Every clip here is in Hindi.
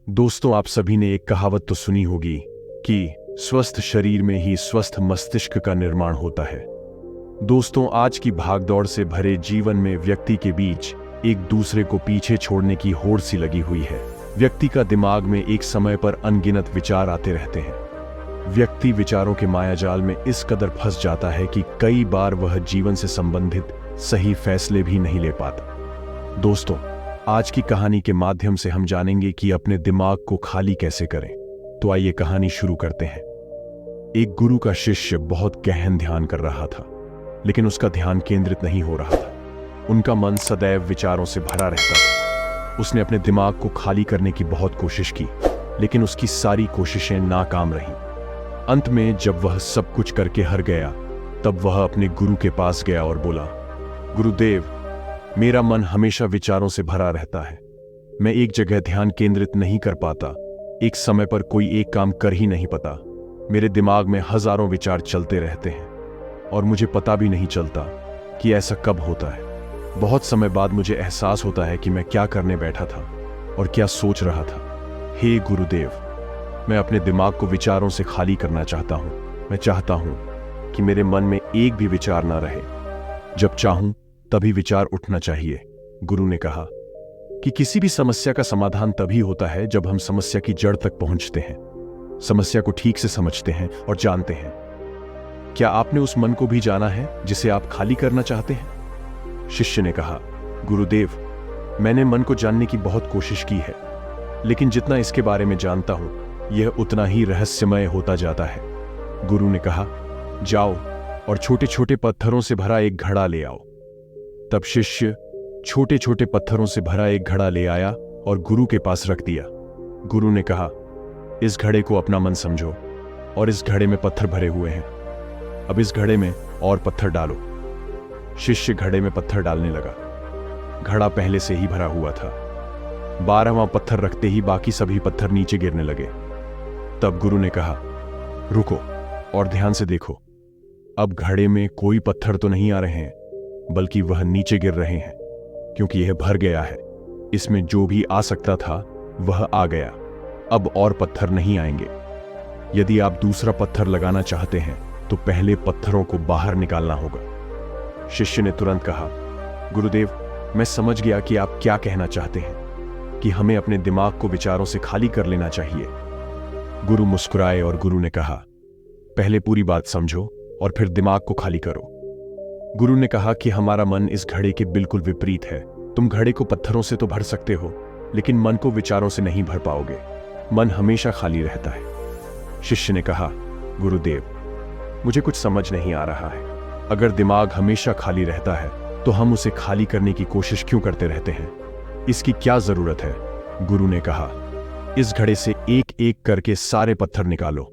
दोस्तों, आप सभी ने एक कहावत तो सुनी होगी कि स्वस्थ शरीर में ही स्वस्थ मस्तिष्क का निर्माण होता है। दोस्तों, आज की भागदौड़ से भरे जीवन में व्यक्ति के बीच एक दूसरे को पीछे छोड़ने की होड़ सी लगी हुई है। व्यक्ति का दिमाग में एक समय पर अनगिनत विचार आते रहते हैं। व्यक्ति विचारों के मायाजाल में इस कदर फंस जाता है कि कई बार वह जीवन से संबंधित सही फैसले भी नहीं ले पाता। दोस्तों, आज की कहानी के माध्यम से हम जानेंगे कि अपने दिमाग को खाली कैसे करें। तो आइए कहानी शुरू करते हैं। एक गुरु का शिष्य बहुत गहन ध्यान कर रहा था, लेकिन उसका ध्यान केंद्रित नहीं हो रहा था। उनका मन सदैव विचारों से भरा रहता था। उसने अपने दिमाग को खाली करने की बहुत कोशिश की, लेकिन उसकी सारी कोशिशें नाकाम रहीं। अंत में जब वह सब कुछ करके हार गया, तब वह अपने गुरु के पास गया और बोला, गुरुदेव, मेरा मन हमेशा विचारों से भरा रहता है। मैं एक जगह ध्यान केंद्रित नहीं कर पाता। एक समय पर कोई एक काम कर ही नहीं पाता। मेरे दिमाग में हजारों विचार चलते रहते हैं और मुझे पता भी नहीं चलता कि ऐसा कब होता है। बहुत समय बाद मुझे एहसास होता है कि मैं क्या करने बैठा था और क्या सोच रहा था। हे गुरुदेव, मैं अपने दिमाग को विचारों से खाली करना चाहता हूं। मैं चाहता हूं कि मेरे मन में एक भी विचार ना रहे। जब चाहूं तभी विचार उठना चाहिए। गुरु ने कहा कि किसी भी समस्या का समाधान तभी होता है जब हम समस्या की जड़ तक पहुंचते हैं, समस्या को ठीक से समझते हैं और जानते हैं। क्या आपने उस मन को भी जाना है जिसे आप खाली करना चाहते हैं? शिष्य ने कहा, गुरुदेव, मैंने मन को जानने की बहुत कोशिश की है, लेकिन जितना इसके बारे में जानता हूं, यह उतना ही रहस्यमय होता जाता है। गुरु ने कहा, जाओ और छोटे छोटे पत्थरों से भरा एक घड़ा ले आओ। तब शिष्य छोटे छोटे पत्थरों से भरा एक घड़ा ले आया और गुरु के पास रख दिया। गुरु ने कहा, इस घड़े को अपना मन समझो और इस घड़े में पत्थर भरे हुए हैं। अब इस घड़े में और पत्थर डालो। शिष्य घड़े में पत्थर डालने लगा। घड़ा पहले से ही भरा हुआ था। 12वां पत्थर रखते ही बाकी सभी पत्थर नीचे गिरने लगे। तब गुरु ने कहा, रुको और ध्यान से देखो। अब घड़े में कोई पत्थर तो नहीं आ रहे हैं, बल्कि वह नीचे गिर रहे हैं, क्योंकि यह भर गया है। इसमें जो भी आ सकता था वह आ गया। अब और पत्थर नहीं आएंगे। यदि आप दूसरा पत्थर लगाना चाहते हैं तो पहले पत्थरों को बाहर निकालना होगा। शिष्य ने तुरंत कहा, गुरुदेव, मैं समझ गया कि आप क्या कहना चाहते हैं, कि हमें अपने दिमाग को विचारों से खाली कर लेना चाहिए। गुरु मुस्कुराए और गुरु ने कहा, पहले पूरी बात समझो और फिर दिमाग को खाली करो। गुरु ने कहा कि हमारा मन इस घड़े के बिल्कुल विपरीत है। तुम घड़े को पत्थरों से तो भर सकते हो, लेकिन मन को विचारों से नहीं भर पाओगे। मन हमेशा खाली रहता है। शिष्य ने कहा, गुरुदेव, मुझे कुछ समझ नहीं आ रहा है। अगर दिमाग हमेशा खाली रहता है तो हम उसे खाली करने की कोशिश क्यों करते रहते हैं? इसकी क्या जरूरत है? गुरु ने कहा, इस घड़े से एक एक करके सारे पत्थर निकालो।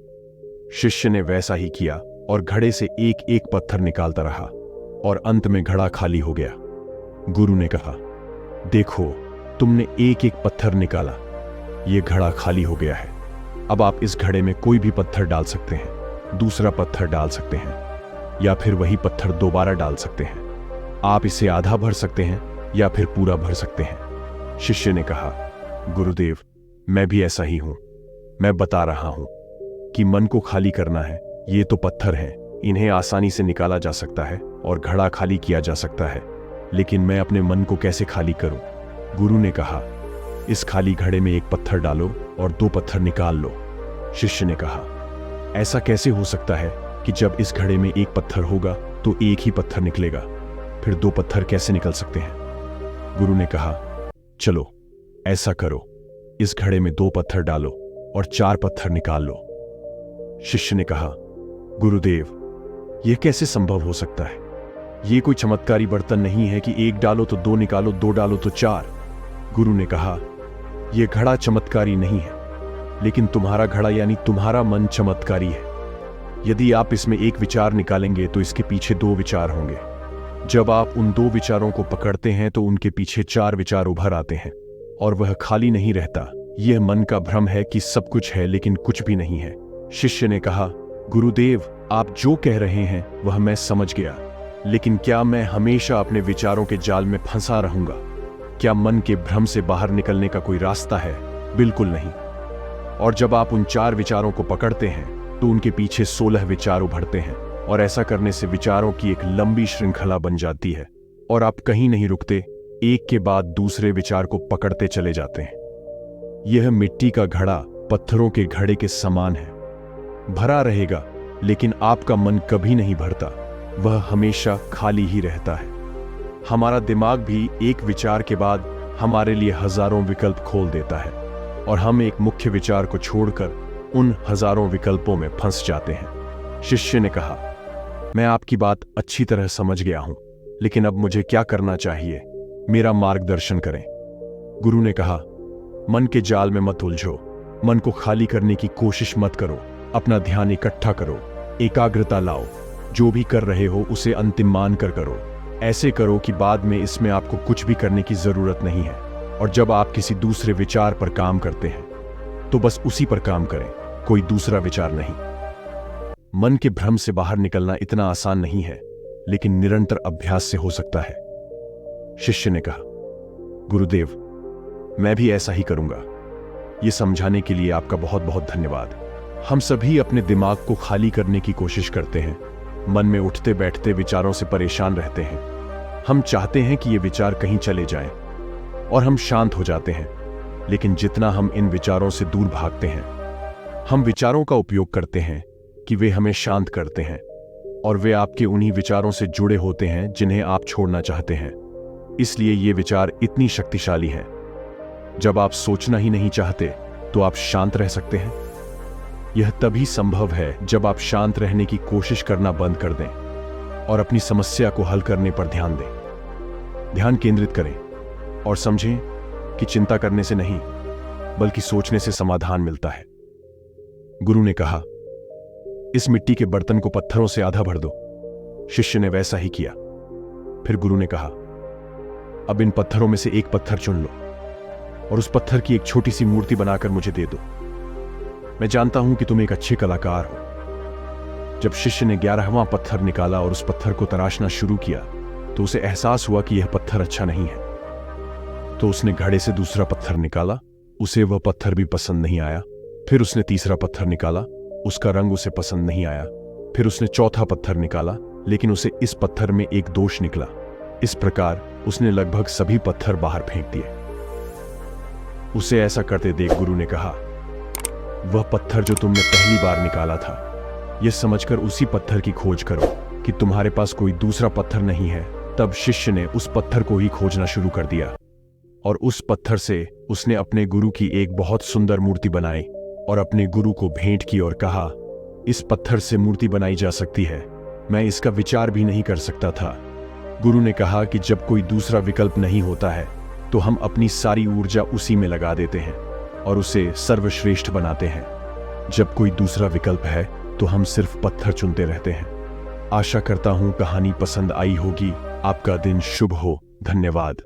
शिष्य ने वैसा ही किया और घड़े से एक एक पत्थर निकालता रहा और अंत में घड़ा खाली हो गया। गुरु ने कहा, देखो, तुमने एक एक पत्थर निकाला, यह घड़ा खाली हो गया है। अब आप इस घड़े में कोई भी पत्थर डाल सकते हैं, दूसरा पत्थर डाल सकते हैं, या फिर वही पत्थर दोबारा डाल सकते हैं। आप इसे आधा भर सकते हैं या फिर पूरा भर सकते हैं। शिष्य ने कहा, गुरुदेव, मैं भी ऐसा ही हूं। मैं बता रहा हूं कि मन को खाली करना है। ये तो पत्थर हैं, इन्हें आसानी से निकाला जा सकता है और घड़ा खाली किया जा सकता है, लेकिन मैं अपने मन को कैसे खाली करूं? गुरु ने कहा, इस खाली घड़े में एक पत्थर डालो और 2 पत्थर निकाल लो। शिष्य ने कहा, ऐसा कैसे हो सकता है कि जब इस घड़े में एक पत्थर होगा तो एक ही पत्थर निकलेगा, फिर 2 पत्थर कैसे निकल सकते हैं? गुरु ने कहा, चलो ऐसा करो, इस घड़े में 2 पत्थर डालो और 4 पत्थर निकाल लो। शिष्य ने कहा, गुरुदेव, यह कैसे संभव हो सकता है? यह कोई चमत्कारी बर्तन नहीं है कि 1 डालो तो 2 निकालो, 2 डालो तो 4। गुरु ने कहा, यह घड़ा चमत्कारी नहीं है, लेकिन तुम्हारा घड़ा यानी तुम्हारा मन चमत्कारी है। यदि आप इसमें एक विचार निकालेंगे तो इसके पीछे 2 विचार होंगे। जब आप उन 2 विचारों को पकड़ते हैं तो उनके पीछे 4 विचार उभर आते हैं और वह खाली नहीं रहता। यह मन का भ्रम है कि सब कुछ है, लेकिन कुछ भी नहीं है। शिष्य ने कहा, गुरुदेव, आप जो कह रहे हैं वह मैं समझ गया, लेकिन क्या मैं हमेशा अपने विचारों के जाल में फंसा रहूंगा? क्या मन के भ्रम से बाहर निकलने का कोई रास्ता है? बिल्कुल नहीं। और जब आप उन 4 विचारों को पकड़ते हैं तो उनके पीछे 16 विचार उभरते हैं, और ऐसा करने से विचारों की एक लंबी श्रृंखला बन जाती है और आप कहीं नहीं रुकते, एक के बाद दूसरे विचार को पकड़ते चले जाते हैं। यह मिट्टी का घड़ा पत्थरों के घड़े के समान है, भरा रहेगा लेकिन आपका मन कभी नहीं भरता, वह हमेशा खाली ही रहता है। हमारा दिमाग भी एक विचार के बाद हमारे लिए हजारों विकल्प खोल देता है और हम एक मुख्य विचार को छोड़कर उन हजारों विकल्पों में फंस जाते हैं। शिष्य ने कहा, मैं आपकी बात अच्छी तरह समझ गया हूं, लेकिन अब मुझे क्या करना चाहिए? मेरा मार्गदर्शन करें। गुरु ने कहा, मन के जाल में मत उलझो, मन को खाली करने की कोशिश मत करो, अपना ध्यान इकट्ठा करो, एकाग्रता लाओ, जो भी कर रहे हो उसे अंतिम मान कर करो। ऐसे करो कि बाद में इसमें आपको कुछ भी करने की जरूरत नहीं है। और जब आप किसी दूसरे विचार पर काम करते हैं तो बस उसी पर काम करें, कोई दूसरा विचार नहीं। मन के भ्रम से बाहर निकलना इतना आसान नहीं है, लेकिन निरंतर अभ्यास से हो सकता है। शिष्य ने कहा, गुरुदेव, मैं भी ऐसा ही करूंगा। यह समझाने के लिए आपका बहुत बहुत धन्यवाद। हम सभी अपने दिमाग को खाली करने की कोशिश करते हैं, मन में उठते बैठते विचारों से परेशान रहते हैं। हम चाहते हैं कि ये विचार कहीं चले जाएं और हम शांत हो जाते हैं, लेकिन जितना हम इन विचारों से दूर भागते हैं, हम विचारों का उपयोग करते हैं कि वे हमें शांत करते हैं, और वे आपके उन्हीं विचारों से जुड़े होते हैं जिन्हें आप छोड़ना चाहते हैं। इसलिए ये विचार इतनी शक्तिशाली हैं। जब आप सोचना ही नहीं चाहते तो आप शांत रह सकते हैं। यह तभी संभव है जब आप शांत रहने की कोशिश करना बंद कर दें और अपनी समस्या को हल करने पर ध्यान दें। ध्यान केंद्रित करें और समझें कि चिंता करने से नहीं, बल्कि सोचने से समाधान मिलता है। गुरु ने कहा, इस मिट्टी के बर्तन को पत्थरों से आधा भर दो। शिष्य ने वैसा ही किया। फिर गुरु ने कहा, अब इन पत्थरों में से एक पत्थर चुन लो और उस पत्थर की एक छोटी सी मूर्ति बनाकर मुझे दे दो। मैं जानता हूं कि तुम एक अच्छे कलाकार हो। जब शिष्य ने 11वां पत्थर निकाला और उस पत्थर को तराशना शुरू किया तो उसे एहसास हुआ कि यह पत्थर अच्छा नहीं है। तो उसने घड़े से दूसरा पत्थर निकाला, उसे वह पत्थर भी पसंद नहीं आया। फिर उसने तीसरा पत्थर निकाला, उसका रंग उसे पसंद नहीं आया। फिर उसने चौथा पत्थर निकाला, लेकिन उसे इस पत्थर में एक दोष निकला। इस प्रकार उसने लगभग सभी पत्थर बाहर फेंक दिए। उसे ऐसा करते देख गुरु ने कहा, वह पत्थर जो तुमने पहली बार निकाला था, यह समझकर उसी पत्थर की खोज करो कि तुम्हारे पास कोई दूसरा पत्थर नहीं है। तब शिष्य ने उस पत्थर को ही खोजना शुरू कर दिया और उस पत्थर से उसने अपने गुरु की एक बहुत सुंदर मूर्ति बनाई और अपने गुरु को भेंट की और कहा, इस पत्थर से मूर्ति बनाई जा सकती है, मैं इसका विचार भी नहीं कर सकता था। गुरु ने कहा कि जब कोई दूसरा विकल्प नहीं होता है तो हम अपनी सारी ऊर्जा उसी में लगा देते हैं और उसे सर्वश्रेष्ठ बनाते हैं। जब कोई दूसरा विकल्प है तो हम सिर्फ पत्थर चुनते रहते हैं। आशा करता हूं कहानी पसंद आई होगी। आपका दिन शुभ हो। धन्यवाद।